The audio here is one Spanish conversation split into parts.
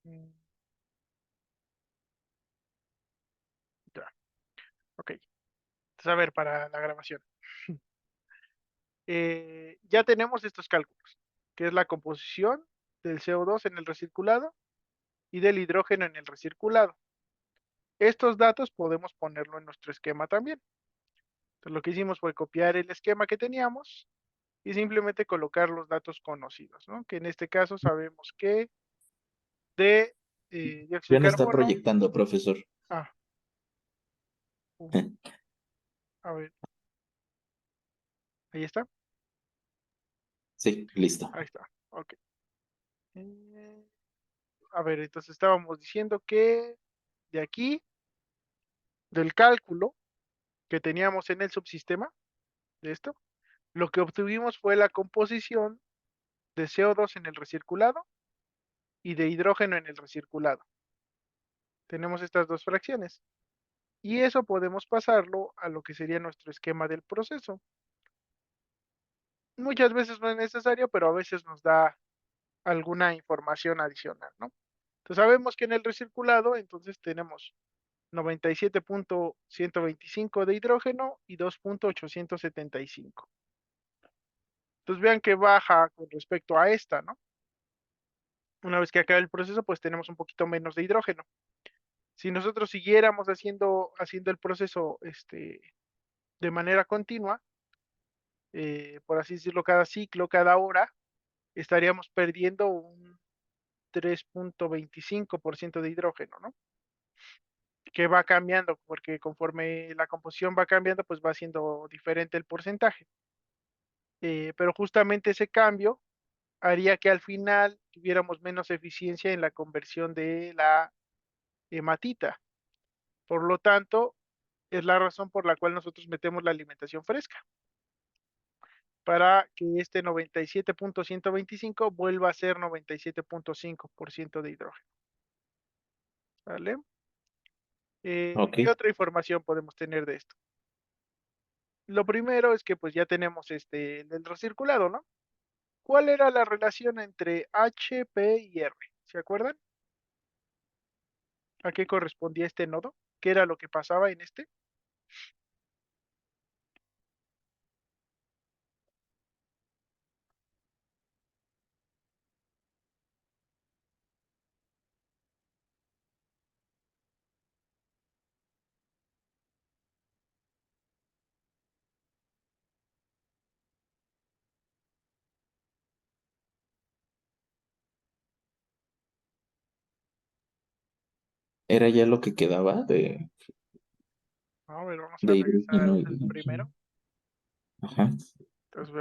Mm, ya, ok. Entonces, a ver, para la grabación. Ya tenemos estos cálculos, que es la composición del CO2 en el recirculado y del hidrógeno en el recirculado. Estos datos podemos ponerlo en nuestro esquema también. Entonces, lo que hicimos fue copiar el esquema que teníamos y simplemente colocar los datos conocidos, ¿no? Que en este caso sabemos que de dióxido Ya de no está carbono, proyectando, profesor. ah, uh, a ver, ahí está, Sí, listo. ahí está, ok. Eh, a ver, entonces estábamos diciendo que de aquí, del cálculo que teníamos en el subsistema de esto, lo que obtuvimos fue la composición de CO2 en el recirculado y de hidrógeno en el recirculado. Tenemos estas dos fracciones. Y eso podemos pasarlo a lo que sería nuestro esquema del proceso. Muchas veces no es necesario, pero a veces nos da alguna información adicional, ¿no? Entonces sabemos que en el recirculado, entonces tenemos 97.125 de hidrógeno y 2.875. Entonces vean que baja con respecto a esta, ¿no? Una vez que acabe el proceso, pues tenemos un poquito menos de hidrógeno. Si nosotros siguiéramos haciendo el proceso de manera continua, por así decirlo, cada ciclo, cada hora, estaríamos perdiendo un 3.25% de hidrógeno, ¿no? Que va cambiando, porque conforme la composición va cambiando, pues va siendo diferente el porcentaje. Pero justamente ese cambio haría que al final tuviéramos menos eficiencia en la conversión de la hematita. Por lo tanto, es la razón por la cual nosotros metemos la alimentación fresca, para que este 97.125 vuelva a ser 97.5% de hidrógeno. ¿Vale? Ok. ¿Qué otra información podemos tener de esto? Lo primero es que pues ya tenemos el recirculado, ¿no? ¿Cuál era la relación entre H, P y R? ¿Se acuerdan? ¿A qué correspondía este nodo? ¿Qué era lo que pasaba en este? Era ya lo que quedaba A ver, vamos a de regresar hidrógeno y al primero. ajá. Entonces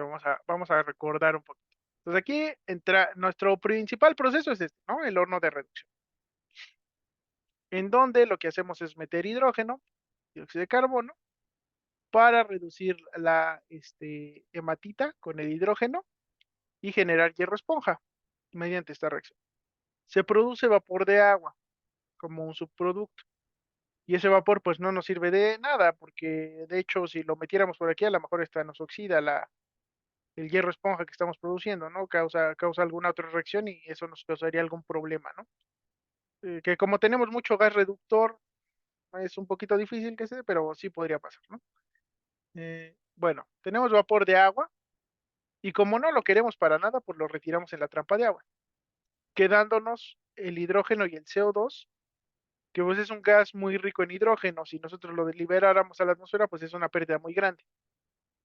vamos a recordar un poquito. Entonces aquí entra nuestro principal proceso es este, ¿no? El horno de reducción. En donde lo que hacemos es meter hidrógeno, dióxido de carbono, para reducir la hematita con el hidrógeno y generar hierro esponja mediante esta reacción. Se produce vapor de agua como un subproducto. Y ese vapor pues no nos sirve de nada, porque de hecho si lo metiéramos por aquí a lo mejor esta nos oxida el hierro esponja que estamos produciendo, ¿no? Causa alguna otra reacción y eso nos causaría algún problema, ¿no? Que como tenemos mucho gas reductor, es un poquito difícil que se dé, pero sí podría pasar, ¿no? Bueno, tenemos vapor de agua y como no lo queremos para nada, pues lo retiramos en la trampa de agua, quedándonos el hidrógeno y el CO2, que pues es un gas muy rico en hidrógeno. Si nosotros lo liberáramos a la atmósfera, pues es una pérdida muy grande.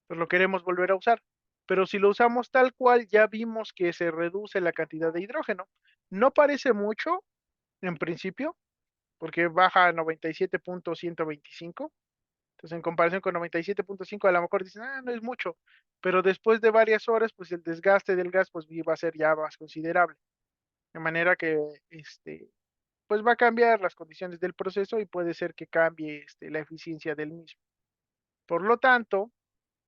Pues lo queremos volver a usar. Pero si lo usamos tal cual, ya vimos que se reduce la cantidad de hidrógeno. No parece mucho en principio, porque baja a 97.125. Entonces, en comparación con 97.5, a lo mejor dicen, ah, no es mucho. Pero después de varias horas, pues el desgaste del gas pues va a ser ya más considerable. De manera que, pues va a cambiar las condiciones del proceso y puede ser que cambie la eficiencia del mismo. Por lo tanto,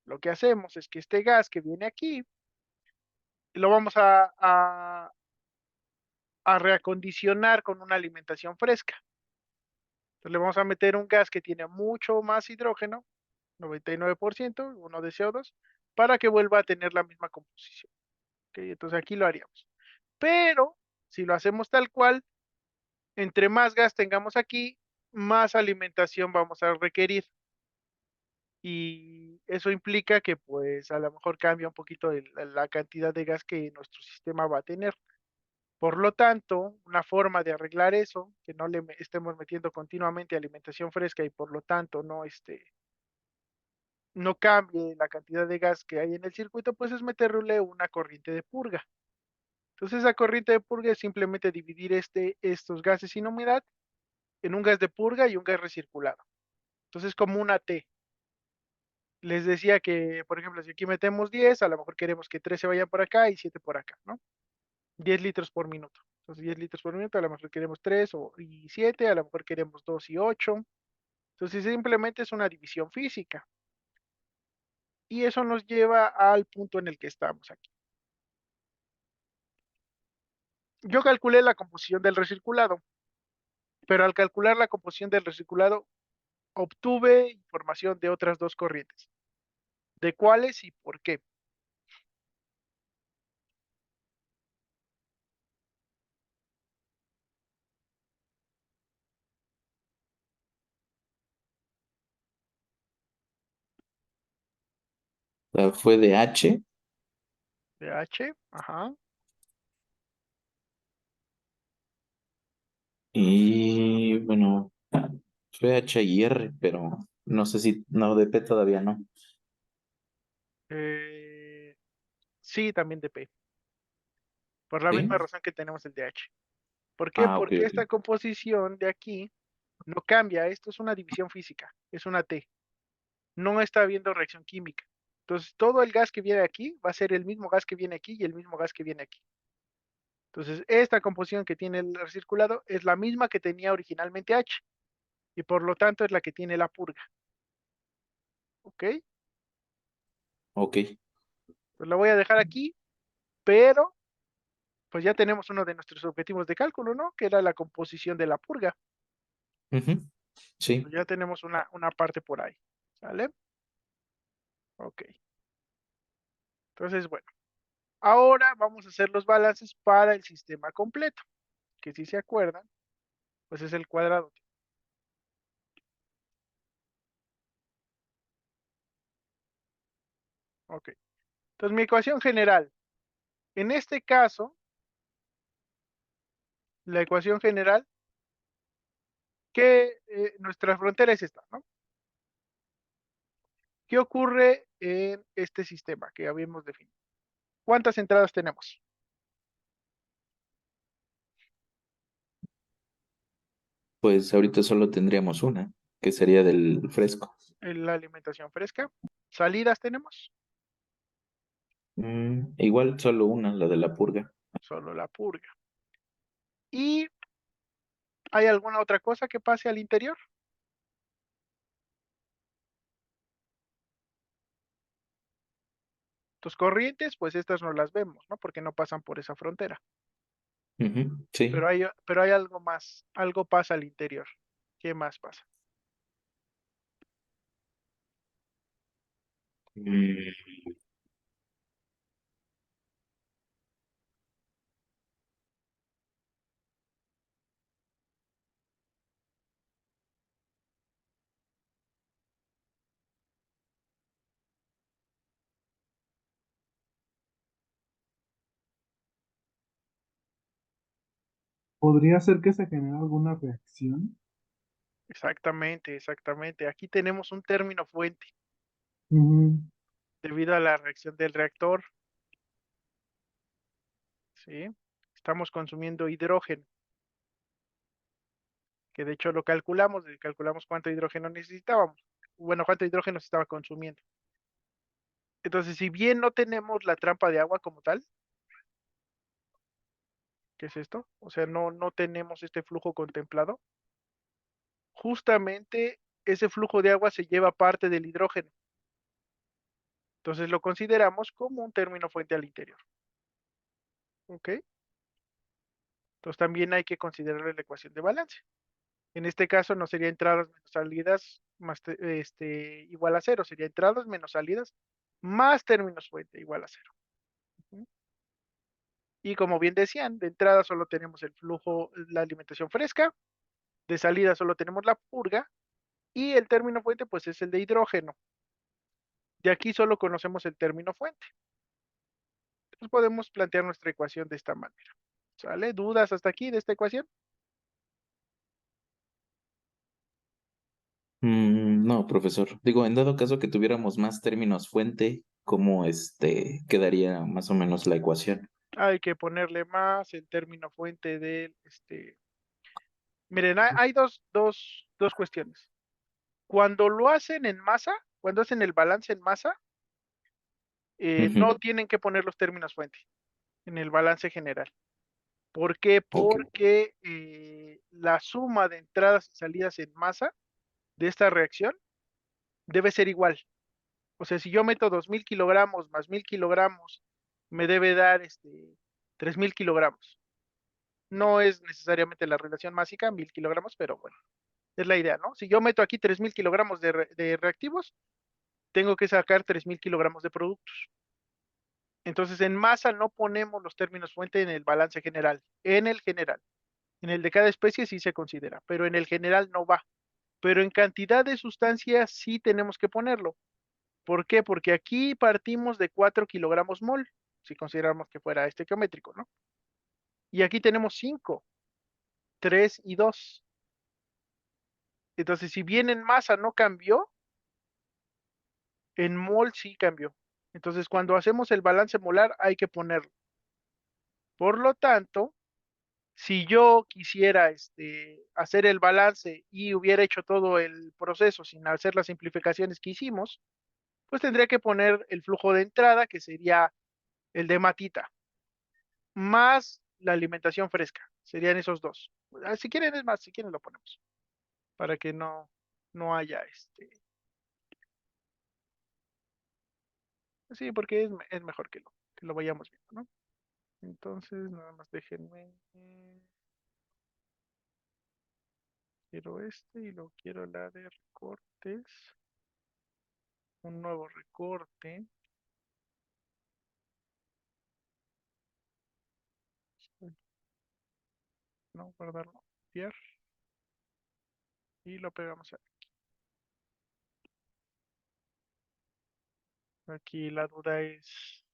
lo que hacemos es que este gas que viene aquí, lo vamos a reacondicionar con una alimentación fresca. Entonces le vamos a meter un gas que tiene mucho más hidrógeno, 99%, uno de CO2, para que vuelva a tener la misma composición. ¿Ok? Entonces aquí lo haríamos. Pero si lo hacemos tal cual, Entre más gas tengamos aquí, más alimentación vamos a requerir. Y eso implica que pues a lo mejor cambia un poquito la cantidad de gas que nuestro sistema va a tener. Por lo tanto, una forma de arreglar eso, que no estemos metiendo continuamente alimentación fresca y por lo tanto no cambie la cantidad de gas que hay en el circuito, pues es meterle una corriente de purga. Entonces, esa corriente de purga es simplemente dividir estos gases sin humedad en un gas de purga y un gas recirculado. Entonces, como una T. Les decía que, por ejemplo, si aquí metemos 10, a lo mejor queremos que 3 se vayan por acá y 7 por acá, ¿no? 10 litros por minuto. Entonces, 10 litros por minuto, a lo mejor queremos 3 y 7, a lo mejor queremos 2 y 8. Entonces, simplemente es una división física. Y eso nos lleva al punto en el que estamos aquí. Yo calculé la composición del recirculado, pero al calcular la composición del recirculado, obtuve información de otras dos corrientes. ¿De cuáles y por qué? O sea, fue de H De H, ajá. y bueno, fue H y R, pero no sé si, no, de P todavía no. eh, sí, también de P, por la misma ¿Sí? razón que tenemos el de H. ¿Por qué? Ah, ok, Porque ok. esta composición de aquí no cambia, esto es una división física, es una T, no está habiendo reacción química. Entonces, todo el gas que viene aquí va a ser el mismo gas que viene aquí y el mismo gas que viene aquí. Entonces, esta composición que tiene el recirculado es la misma que tenía originalmente H y por lo tanto es la que tiene la purga. ¿Ok? Ok. Pues la voy a dejar aquí, pero pues ya tenemos uno de nuestros objetivos de cálculo, ¿no? Que era la composición de la purga. Ujú. Sí. Pues ya tenemos una parte por ahí. ¿Sale? Ok. Entonces, bueno, ahora vamos a hacer los balances para el sistema completo, que si se acuerdan, pues es el cuadrado. Ok. Entonces, mi ecuación general. En este caso, la ecuación general, que nuestra frontera es esta, ¿no? ¿Qué ocurre en este sistema que habíamos definido? ¿Cuántas entradas tenemos Pues ahorita solo tendríamos una, que sería del fresco. en la alimentación fresca? ¿Salidas tenemos? Igual solo una, la de la purga. Solo la purga. ¿Y hay alguna otra cosa que pase al interior? Tus corrientes, pues estas no las vemos, ¿no? Porque no pasan por esa frontera. Ujú, Pero sí. hay algo más, algo pasa al interior. ¿Qué más pasa? Mm, ¿Podría ser que se genere alguna reacción? Exactamente, exactamente. Aquí tenemos un término fuente Ujú. debido a la reacción del reactor, ¿sí? Estamos consumiendo hidrógeno, que de hecho lo calculamos, calculamos cuánto hidrógeno necesitábamos. Bueno, cuánto hidrógeno se estaba consumiendo. Entonces, si bien no tenemos la trampa de agua como tal, ¿qué es esto? O sea, no tenemos este flujo contemplado. Justamente ese flujo de agua se lleva parte del hidrógeno. Entonces lo consideramos como un término fuente al interior. ¿Ok? Entonces también hay que considerar la ecuación de balance. En este caso no sería entradas menos salidas más igual a cero, sería entradas menos salidas más términos fuente igual a cero. ¿Mm? Y como bien decían, de entrada solo tenemos el flujo, la alimentación fresca, de salida solo tenemos la purga, y el término fuente pues es el de hidrógeno. De aquí solo conocemos el término fuente. Entonces podemos plantear nuestra ecuación de esta manera. ¿Sale? ¿Dudas hasta aquí de esta ecuación? No, profesor. Digo, en dado caso que tuviéramos más términos fuente, ¿cómo quedaría más o menos la ecuación? Hay que ponerle más el término fuente del, miren, hay dos cuestiones. Cuando lo hacen en masa, cuando hacen el balance en masa, no Ujú. tienen que poner los términos fuente en el balance general. ¿Por qué? Ok, Porque la suma de entradas y salidas en masa de esta reacción debe ser igual. O sea, si yo meto 2000 kilogramos más 1000 kilogramos, me debe dar 3000 kilogramos. No es necesariamente la relación másica, 1000 kilogramos, pero bueno, es la idea, ¿no? Si yo meto aquí 3000 kilogramos de reactivos, tengo que sacar 3000 kilogramos de productos. Entonces, en masa no ponemos los términos fuente en el balance general, en el general. En el de cada especie sí se considera, pero en el general no va. Pero en cantidad de sustancia sí tenemos que ponerlo. ¿Por qué? Porque aquí partimos de 4 kilogramos mol, si consideramos que fuera estequiométrico, ¿no? Y aquí tenemos 5, 3 y 2. Entonces, si bien en masa no cambió, en mol sí cambió. Entonces, cuando hacemos el balance molar hay que ponerlo. Por lo tanto, si yo quisiera hacer el balance y hubiera hecho todo el proceso sin hacer las simplificaciones que hicimos, pues tendría que poner el flujo de entrada, que sería el de matita, más la alimentación fresca. Serían esos dos. Si quieren, es más, si quieren lo ponemos, para que no haya Sí, porque es mejor que lo vayamos viendo, ¿no? Entonces, nada más déjenme. Quiero y lo quiero la de recortes. Un nuevo recorte. No, guardarlo. Copiar. Y lo pegamos aquí. La duda es,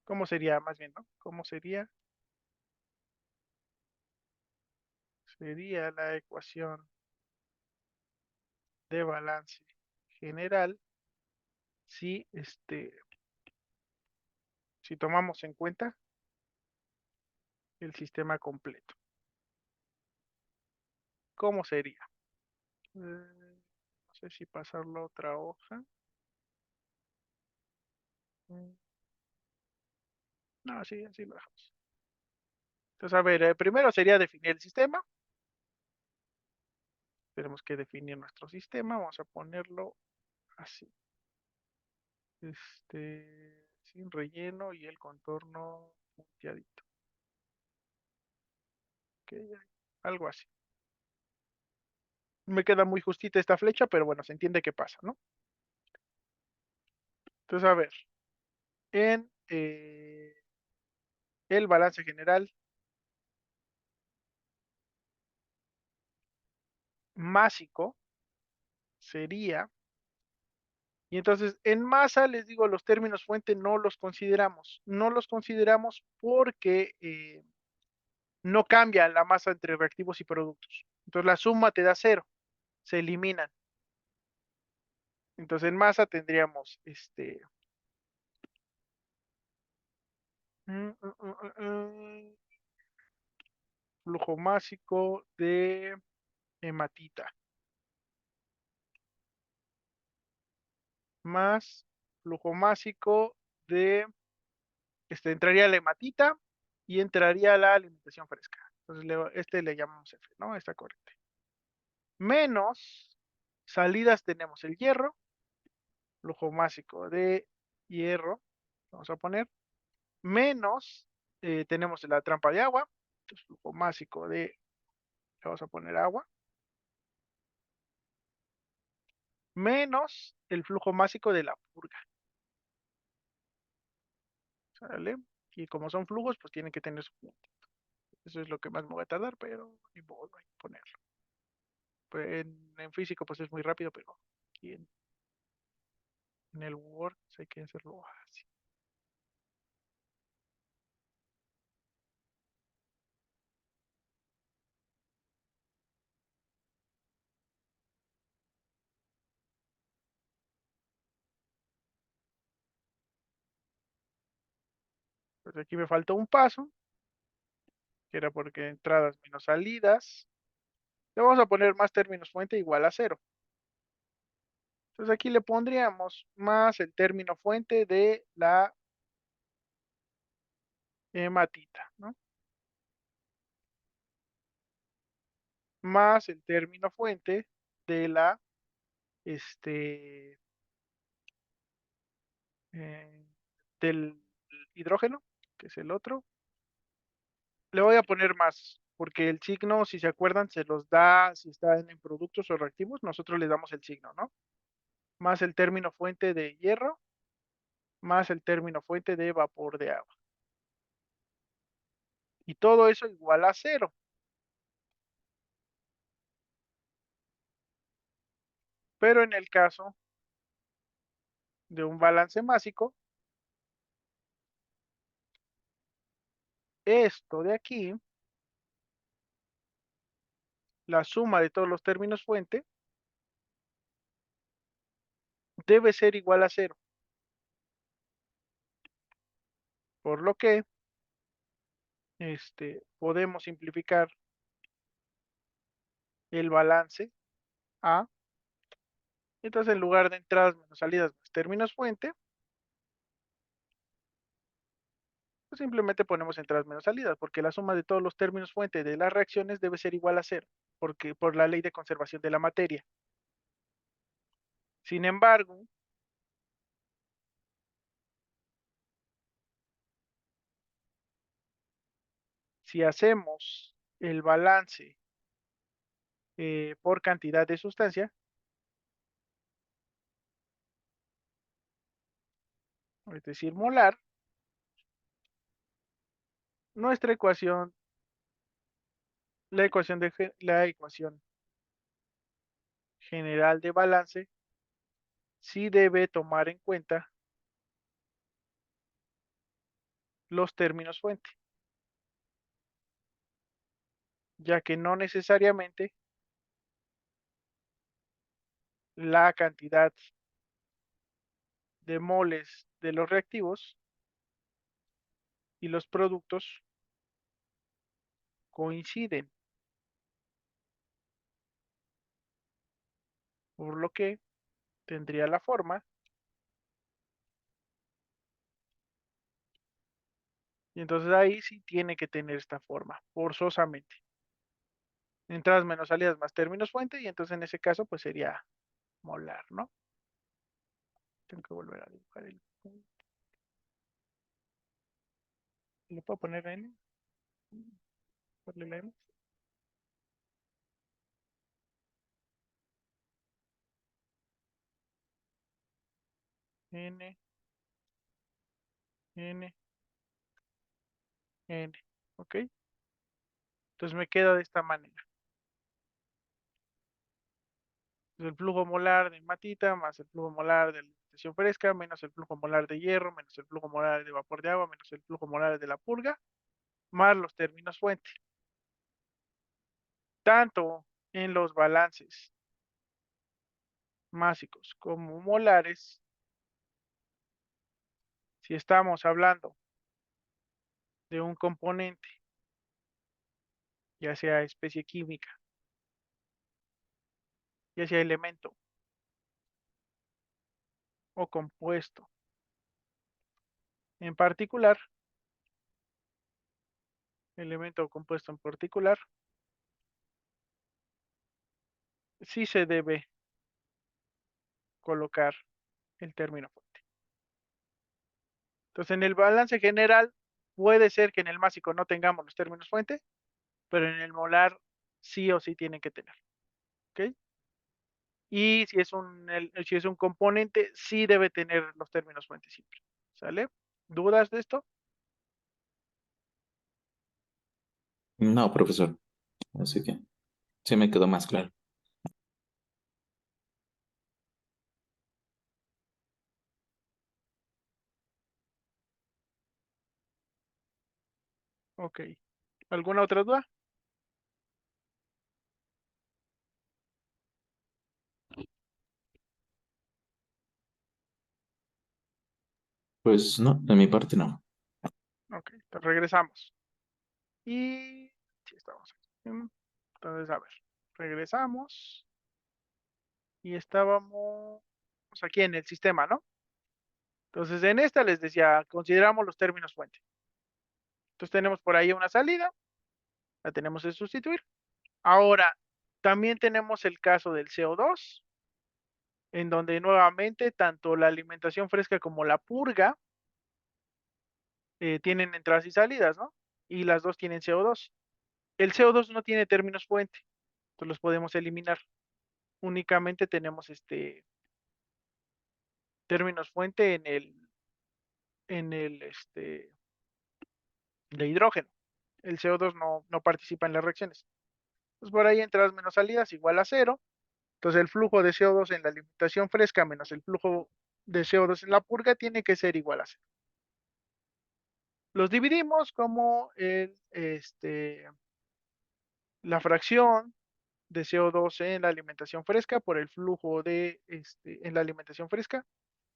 ¿cómo sería más bien, no? ¿Cómo sería? Sería la ecuación de balance general si, si tomamos en cuenta el sistema completo. ¿Cómo sería? No sé si pasarlo a otra hoja. Mm, No, sí, así lo dejamos. Entonces, a ver, primero sería definir el sistema. Tenemos que definir nuestro sistema. Vamos a ponerlo así. Sin relleno y el contorno punteadito. Ok, algo así. Me queda muy justita esta flecha, pero bueno, se entiende qué pasa, ¿no? Entonces, a ver, en el balance general másico sería, y entonces en masa les digo, los términos fuente no los consideramos. No los consideramos porque no cambia la masa entre reactivos y productos. Entonces la suma te da cero, se eliminan. Entonces en masa tendríamos mm, mm, mm, mm, flujo másico de hematita más flujo másico de, entraría la hematita y entraría la alimentación fresca. Entonces le llamamos F, ¿no? Esta corriente. Menos salidas tenemos el hierro, flujo másico de hierro, vamos a poner, menos tenemos la trampa de agua, entonces flujo másico de, vamos a poner agua, menos el flujo másico de la purga. ¿sale? Y como son flujos, pues tienen que tener su punto. Eso es lo que más me va a tardar, pero ni modo, hay que ponerlo. Pues en físico, pues es muy rápido, pero aquí en el Word pues hay que hacerlo así. Pues aquí me faltó un paso, que era porque entradas menos salidas. Le vamos a poner más términos fuente igual a cero. Entonces aquí le pondríamos más el término fuente de la matita, ¿no? Más el término fuente de la, este, eh, del hidrógeno, que es el otro. Le voy a poner más, porque el signo, si se acuerdan, se los da, si están en productos o reactivos, nosotros le damos el signo, ¿no? Más el término fuente de hierro, más el término fuente de vapor de agua. Y todo eso igual a cero. Pero en el caso de un balance másico, esto de aquí, la suma de todos los términos fuente, debe ser igual a cero. Por lo que podemos simplificar el balance a. Entonces, en lugar de entradas menos salidas más términos fuente, pues simplemente ponemos entradas menos salidas, porque la suma de todos los términos fuente de las reacciones debe ser igual a cero, porque por la ley de conservación de la materia. Sin embargo, si hacemos el balance por cantidad de sustancia, es decir, molar, nuestra ecuación, la ecuación general de balance, sí debe tomar en cuenta los términos fuente, ya que no necesariamente la cantidad de moles de los reactivos y los productos coinciden, por lo que tendría la forma, y entonces ahí sí tiene que tener esta forma, forzosamente. Entradas menos salidas más términos fuente, y entonces en ese caso pues sería molar, ¿no? Tengo que volver a dibujar el punto. ¿Le puedo poner N? Ponle la N. N, N, N, ¿ok? Entonces me queda de esta manera. El flujo molar de matita más el flujo molar de la alimentación fresca, menos el flujo molar de hierro, menos el flujo molar de vapor de agua, menos el flujo molar de la purga, más los términos fuente. Tanto en los balances másicos como molares, si estamos hablando de un componente, ya sea especie química, ya sea elemento o compuesto en particular, elemento o compuesto en particular, sí se debe colocar el término fuente. Entonces, en el balance general, puede ser que en el másico no tengamos los términos fuente, pero en el molar sí o sí tienen que tener. ¿Ok? Y si es un componente, sí debe tener los términos fuente siempre. ¿Sale? ¿Dudas de esto? No, profesor. Así que sí me quedó más claro. Ok. ¿Alguna otra duda? Pues no, de mi parte no. Ok, entonces regresamos. Y sí, estamos aquí. Entonces, a ver, regresamos y estábamos aquí en el sistema, ¿no? Entonces, en esta les decía, consideramos los términos fuente. Entonces, tenemos por ahí una salida, la tenemos que sustituir. Ahora, también tenemos el caso del CO2, en donde nuevamente tanto la alimentación fresca como la purga tienen entradas y salidas, ¿no? Y las dos tienen CO2. El CO2 no tiene términos fuente, entonces los podemos eliminar. Únicamente tenemos términos fuente en el de hidrógeno. El CO2 no participa en las reacciones. Pues por ahí entradas menos salidas igual a cero. Entonces el flujo de CO2 en la alimentación fresca menos el flujo de CO2 en la purga tiene que ser igual a cero. Los dividimos como la fracción de CO2 en la alimentación fresca por el flujo en la alimentación fresca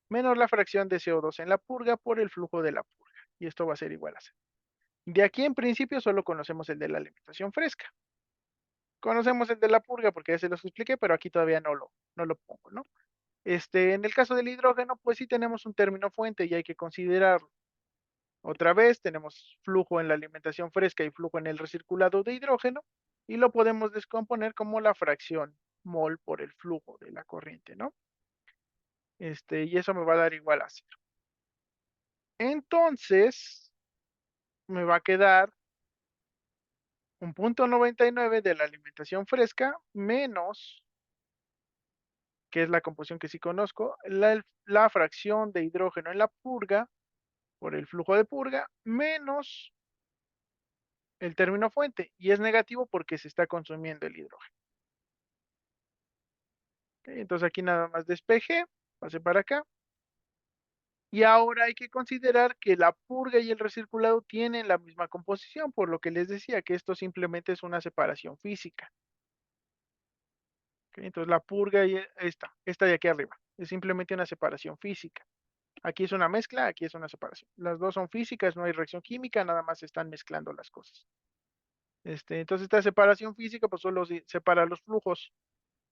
menos la fracción de CO2 en la purga por el flujo de la purga. Y esto va a ser igual a cero. De aquí en principio solo conocemos el de la alimentación fresca. Conocemos el de la purga porque ya se los expliqué, pero aquí todavía no lo pongo, ¿no? En el caso del hidrógeno, pues sí tenemos un término fuente y hay que considerarlo. Otra vez tenemos flujo en la alimentación fresca y flujo en el recirculado de hidrógeno y lo podemos descomponer como la fracción mol por el flujo de la corriente, ¿no? Y eso me va a dar igual a cero. Entonces, me va a quedar un punto 99 de la alimentación fresca menos, que es la composición que sí conozco, la fracción de hidrógeno en la purga por el flujo de purga menos el término fuente. Y es negativo porque se está consumiendo el hidrógeno. ¿Ok? Entonces aquí nada más despeje, pase para acá. Y ahora hay que considerar que la purga y el recirculado tienen la misma composición, por lo que les decía que esto simplemente es una separación física. ¿Ok? Entonces la purga y esta de aquí arriba, es simplemente una separación física. Aquí es una mezcla, aquí es una separación. Las dos son físicas, no hay reacción química, nada más se están mezclando las cosas. Entonces esta separación física pues solo separa los flujos,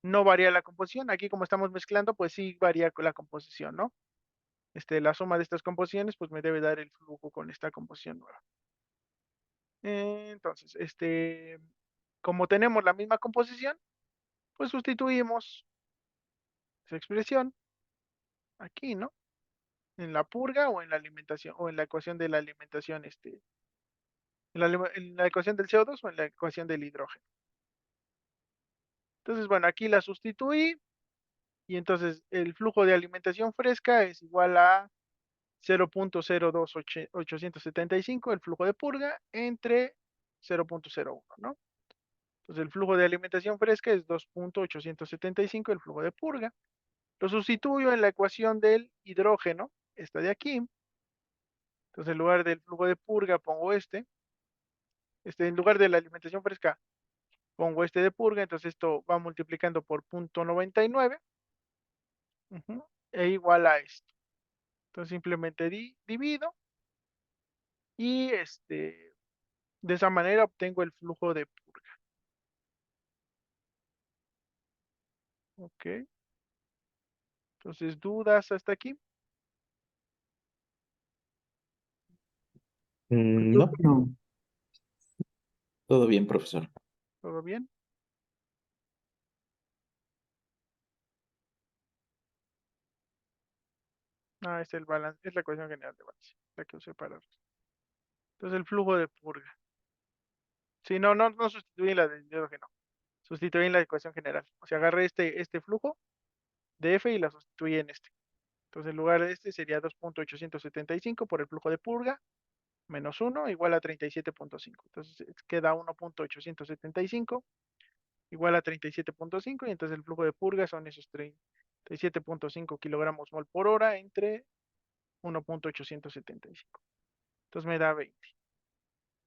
no varía la composición. Aquí como estamos mezclando, pues sí varía la composición, ¿no? La suma de estas composiciones pues me debe dar el flujo con esta composición nueva. Entonces, como tenemos la misma composición, pues sustituimos esa expresión aquí, ¿no? En la purga o en la alimentación, o en la ecuación de la alimentación, en la ecuación del CO2 o en la ecuación del hidrógeno. Entonces, bueno, aquí la sustituí y entonces el flujo de alimentación fresca es igual a 0.02875, el flujo de purga, entre 0.01, ¿no? Entonces el flujo de alimentación fresca es 2.875, el flujo de purga. Lo sustituyo en la ecuación del hidrógeno, esta de aquí. Entonces en lugar del flujo de purga pongo en lugar de la alimentación fresca pongo este de purga, entonces esto va multiplicando por 0.99, e igual a esto. Entonces simplemente divido y de esa manera obtengo el flujo de purga. Ok, entonces dudas hasta aquí. Creo No, que no. todo bien, profesor. ¿Todo bien? Ah, es el balance, es la ecuación general de balance, la que usé para. Entonces el flujo de purga. Sí, no sustituí la de hidrógeno, sustituí en la ecuación general. O sea, agarré este flujo de F y la sustituí en este. Entonces, en lugar de este sería 2.875 por el flujo de purga, menos 1 igual a 37.5. Entonces, queda 1.875 igual a 37.5 y entonces el flujo de purga son esos 37.5 kilogramos mol por hora entre 1.875. Entonces me da 20.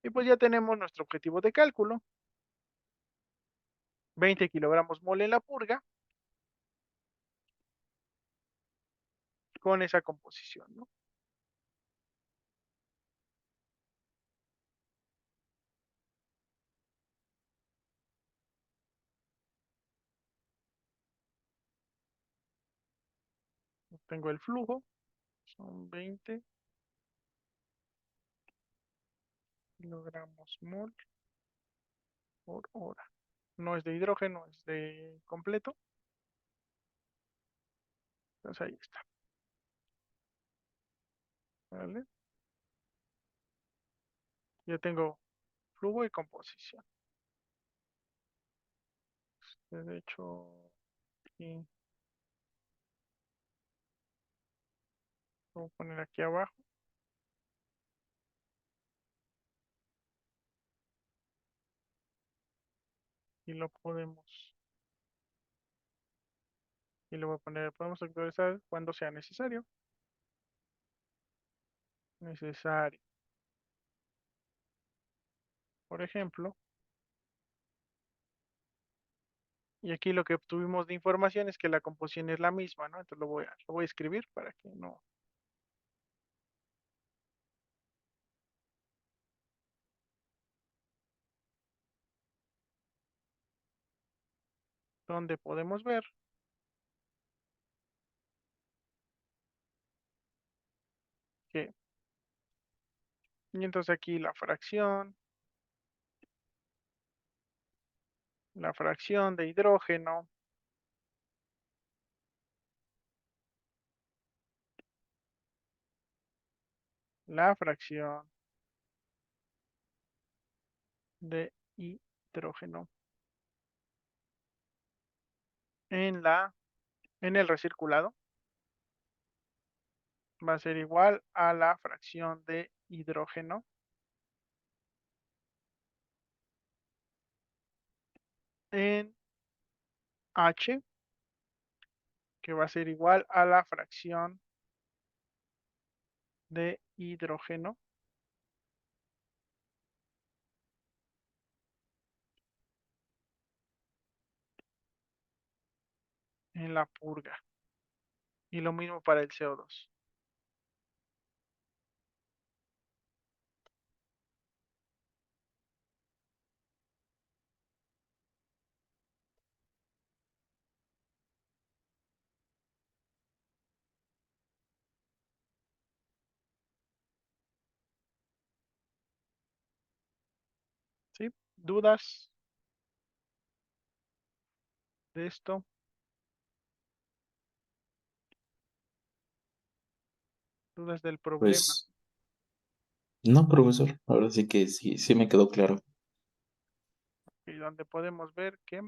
Y pues ya tenemos nuestro objetivo de cálculo. 20 kilogramos mol en la purga con esa composición, ¿no? Tengo el flujo, son 20 kilogramos mol por hora. No es de hidrógeno, es de completo. Entonces ahí está. ¿Vale? Ya tengo flujo y composición. De hecho, aquí, voy a poner aquí abajo y lo podemos, y lo voy a poner, podemos actualizar cuando sea necesario. Necesario. Por ejemplo, y aquí lo que obtuvimos de información es que la composición es la misma, ¿no? Entonces lo voy a escribir para que no. Donde podemos ver que, y entonces aquí la fracción de hidrógeno, la fracción de hidrógeno en el recirculado va a ser igual a la fracción de hidrógeno en H, que va a ser igual a la fracción de hidrógeno en la purga. Y lo mismo para el CO2. ¿Sí? ¿Dudas de esto? ¿Dudas del problema? Pues no, profesor. Ahora sí que sí, sí me quedó claro. Y donde podemos ver que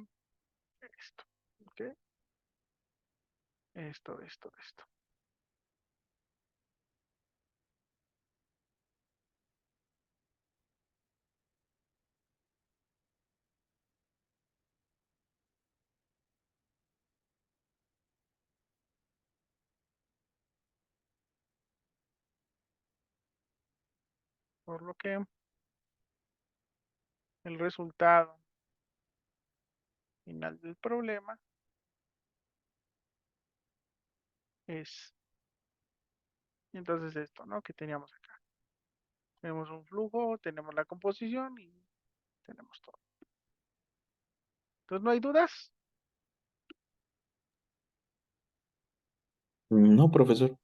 esto, ¿ok? Esto. Por lo que el resultado final del problema es, entonces esto, ¿no? Que teníamos acá. Tenemos un flujo, tenemos la composición y tenemos todo. Entonces, ¿no hay dudas? No, profesor.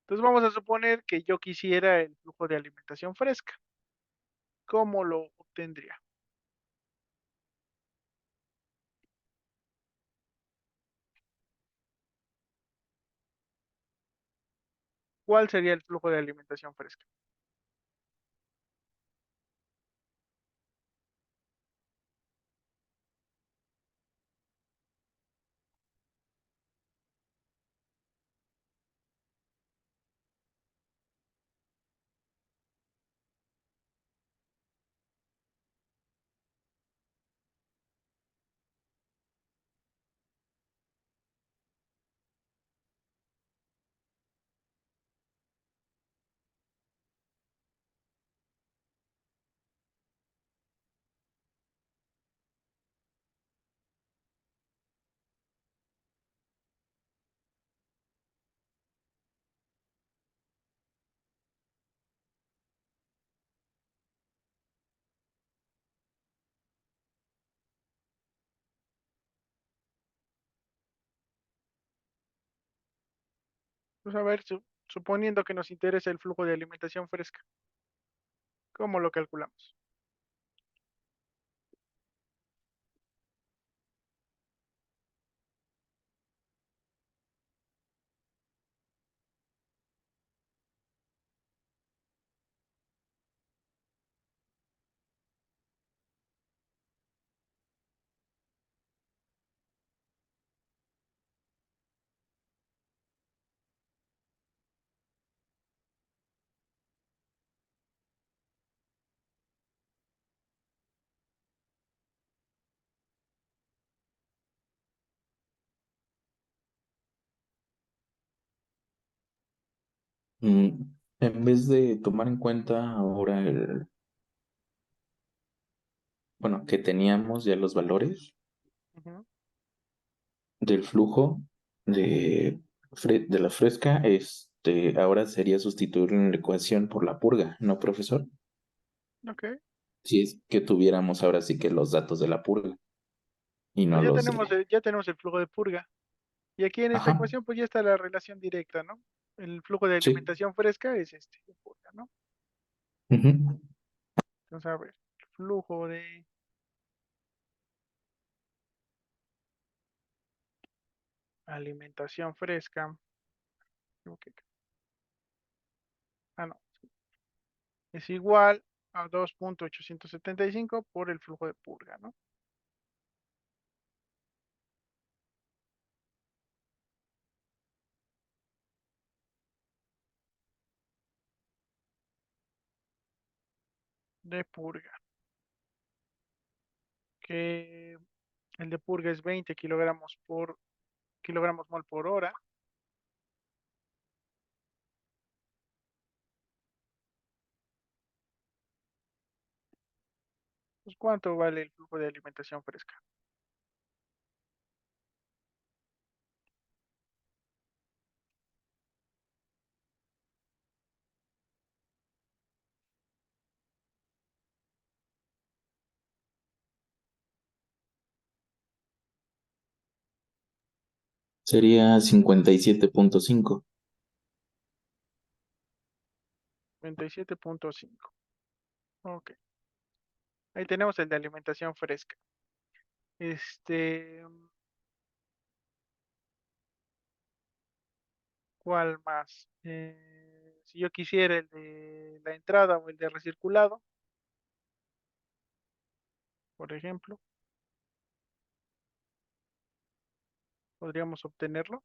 Entonces vamos a suponer que yo quisiera el flujo de alimentación fresca. ¿Cómo lo obtendría? ¿Cuál sería el flujo de alimentación fresca? Pues a ver, suponiendo que nos interesa el flujo de alimentación fresca, ¿cómo lo calculamos? En vez de tomar en cuenta ahora bueno, que teníamos ya los valores Ujú. del flujo de la fresca, ahora sería sustituir en la ecuación por la purga, ¿no, profesor? Ok. Si es que tuviéramos ahora sí que los datos de la purga y no Pues los de... ya tenemos el flujo de purga. Y aquí en esta Ajá, ecuación, pues ya está la relación directa, ¿no? El flujo de sí. alimentación fresca es este, de purga, ¿no? Ujú. Entonces, a ver, flujo de alimentación fresca. Ok. Ah, no. Es igual a 2.875 por el flujo de purga, ¿no? De purga. Que el de purga es 20 kilogramos mol por hora. Pues, ¿cuánto vale el flujo de alimentación fresca? Sería 57.5. 27.5. Ok. Ahí tenemos el de alimentación fresca. Este, ¿cuál más? Si yo quisiera el de la entrada o el de recirculado, por ejemplo, podríamos obtenerlo.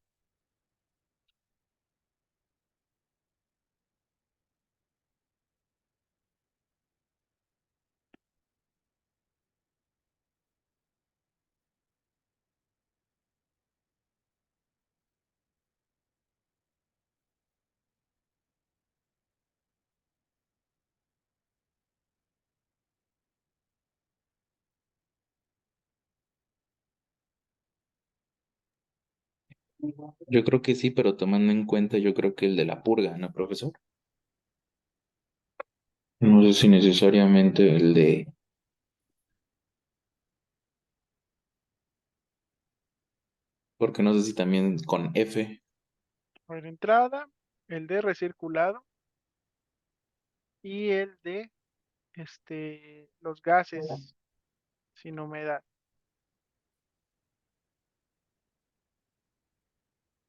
Yo creo que sí, pero tomando en cuenta, yo creo que el de la purga, ¿no, profesor? No sé si necesariamente el de... Porque no sé si también con F. A ver, entrada, el de recirculado y el de los gases sin humedad.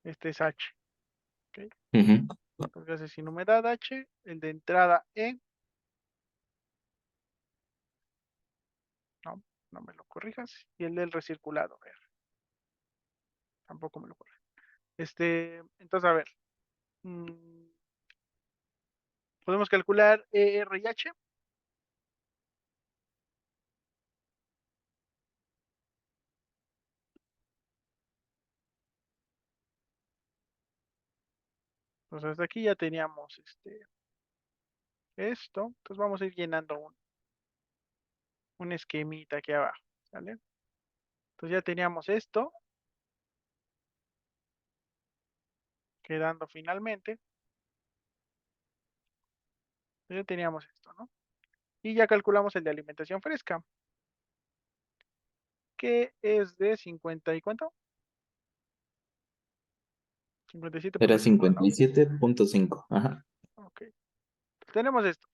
Este es H. ¿Ok? Ujú. Los gases sin humedad H, el de entrada E, no, no me lo corrijas, y el del recirculado R, tampoco me lo corrijas. Entonces, a ver, mm, podemos calcular E, R y H. Entonces, hasta aquí ya teníamos esto. Entonces, vamos a ir llenando un esquemita aquí abajo, ¿sale? Entonces, ya teníamos esto, quedando finalmente. Ya teníamos esto, ¿no? Y ya calculamos el de alimentación fresca, que es de 50 y ¿cuánto? Era 57.5, ¿no? 57.5. Ajá. Ok. Tenemos esto.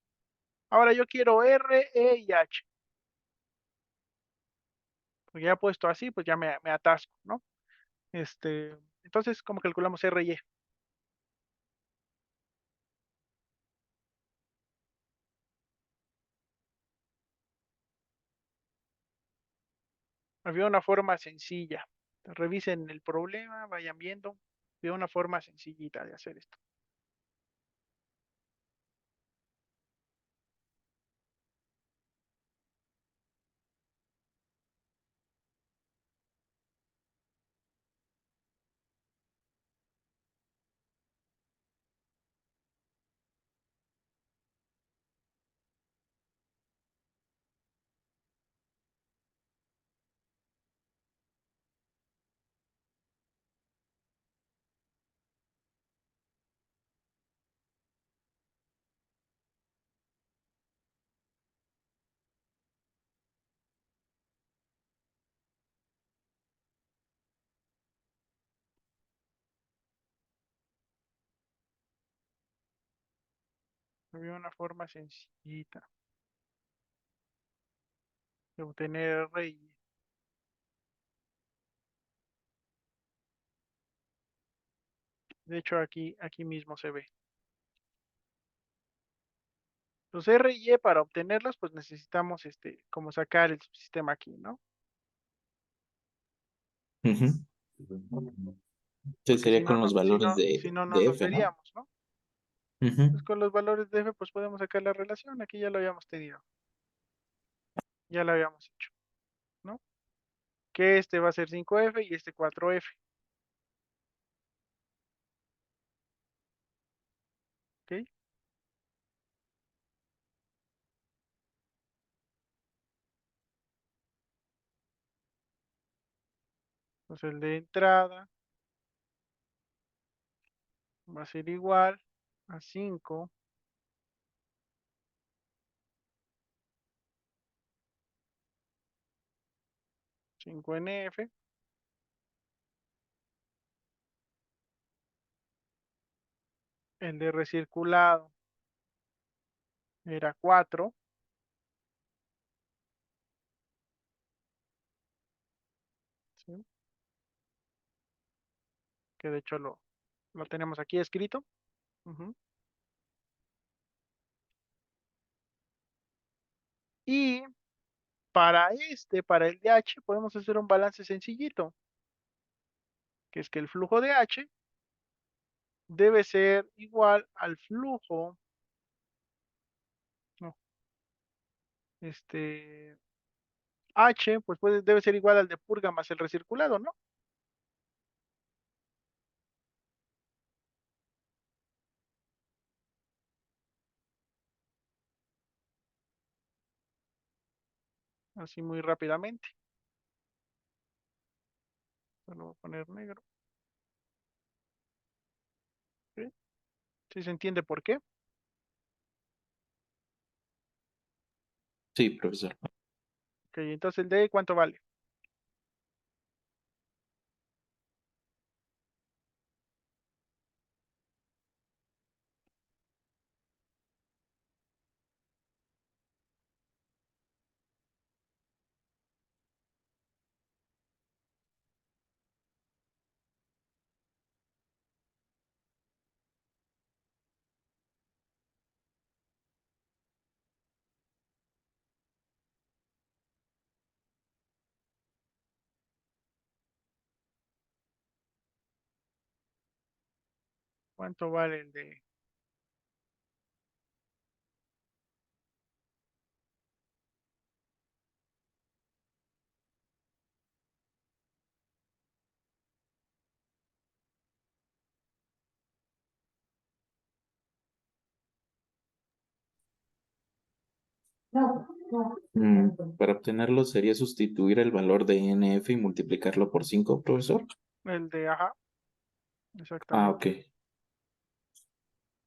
Ahora yo quiero R, E y H. Porque ya puesto así, pues ya me atasco, ¿no? Entonces, ¿cómo calculamos R y E? Había una forma sencilla. Revisen el problema, vayan viendo. Había una forma sencillita de hacer esto. Había una forma sencillita de obtener R y E. De hecho, aquí mismo se ve. Los R y E para obtenerlos, pues necesitamos como sacar el subsistema aquí, ¿no? Ujú. Sí, Porque sería con los valores si no, no de nos F, ¿no? veríamos, ¿no? Ujú. Pues con los valores de F, pues podemos sacar la relación. Aquí ya lo habíamos tenido. Ya lo habíamos hecho, ¿no? Que este va a ser 5F y este 4F. ¿Ok? Entonces el de entrada va a ser igual a 5 en F, el de recirculado era 4, ¿sí? Que de hecho lo tenemos aquí escrito. Ujú. Y para el de H, podemos hacer un balance sencillito, que es que el flujo de H debe ser igual al flujo, no, este, H, pues debe ser igual al de purga más el recirculado, ¿no? Así muy rápidamente. Solo voy a poner negro. ¿Sí? ¿Sí se entiende por qué? Sí, profesor. Ok, entonces el D, ¿cuánto vale? ¿Cuánto vale el D? Para obtenerlo sería sustituir el valor de NF y multiplicarlo por 5, profesor. El de, ajá, Ah, exactamente. ok.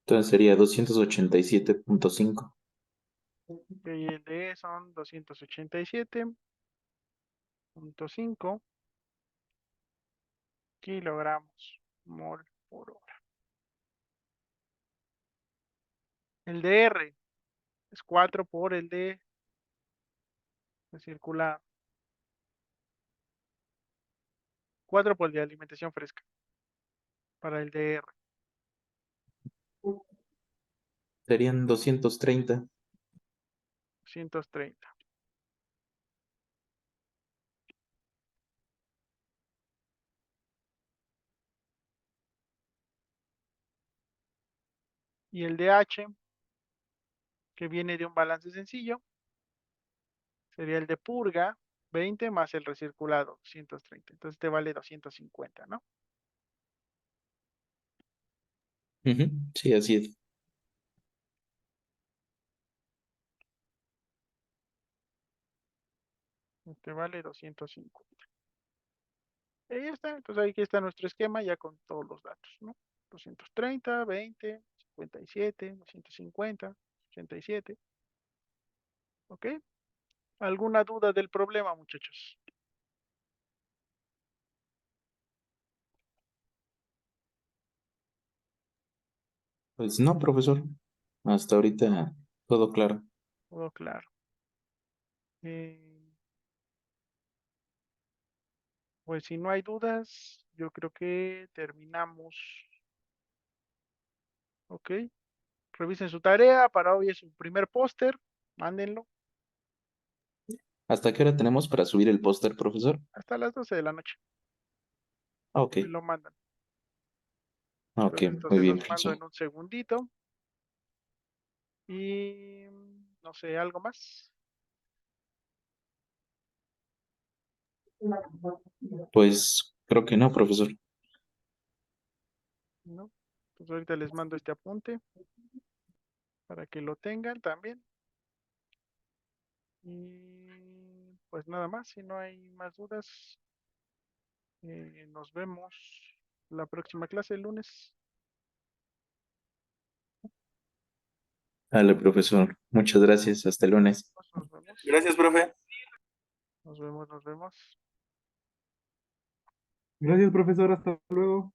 Entonces sería 287.5. Ok, el D son 287.5 kilogramos mol por hora. El de R es 4 por el de circular. 4 por el de alimentación fresca. Para el de R. Serían 230. 130. Y el de H, que viene de un balance sencillo, sería el de purga, 20 más el recirculado, 230. Entonces te vale 250, ¿no? Ujú, sí, así es. Te vale 250. Y ahí está. Entonces aquí está nuestro esquema ya con todos los datos, ¿no? 230, 20, 57, 250, 87. ¿Ok? ¿Alguna duda del problema, muchachos? Pues no, profesor. Hasta ahorita todo claro. Todo claro. Eh, pues si no hay dudas, yo creo que terminamos. ¿Ok? Revisen su tarea. Para hoy es su primer póster. Mándenlo ¿Hasta qué hora tenemos para subir el póster, profesor? hasta las 12 de la noche. Ah, ok. Me lo mandan. Ok, Entonces, muy se bien, los mando profesor. en un segundito. Y no sé, ¿algo más? Pues creo que no, profesor. ¿No? Pues ahorita les mando este apunte para que lo tengan también. Y pues nada más, si no hay más dudas, nos vemos la próxima clase el lunes. Dale, profesor. Muchas gracias. Hasta el lunes. Nos vemos. Gracias, profe. Nos vemos, nos vemos. Gracias, profesor. Hasta luego.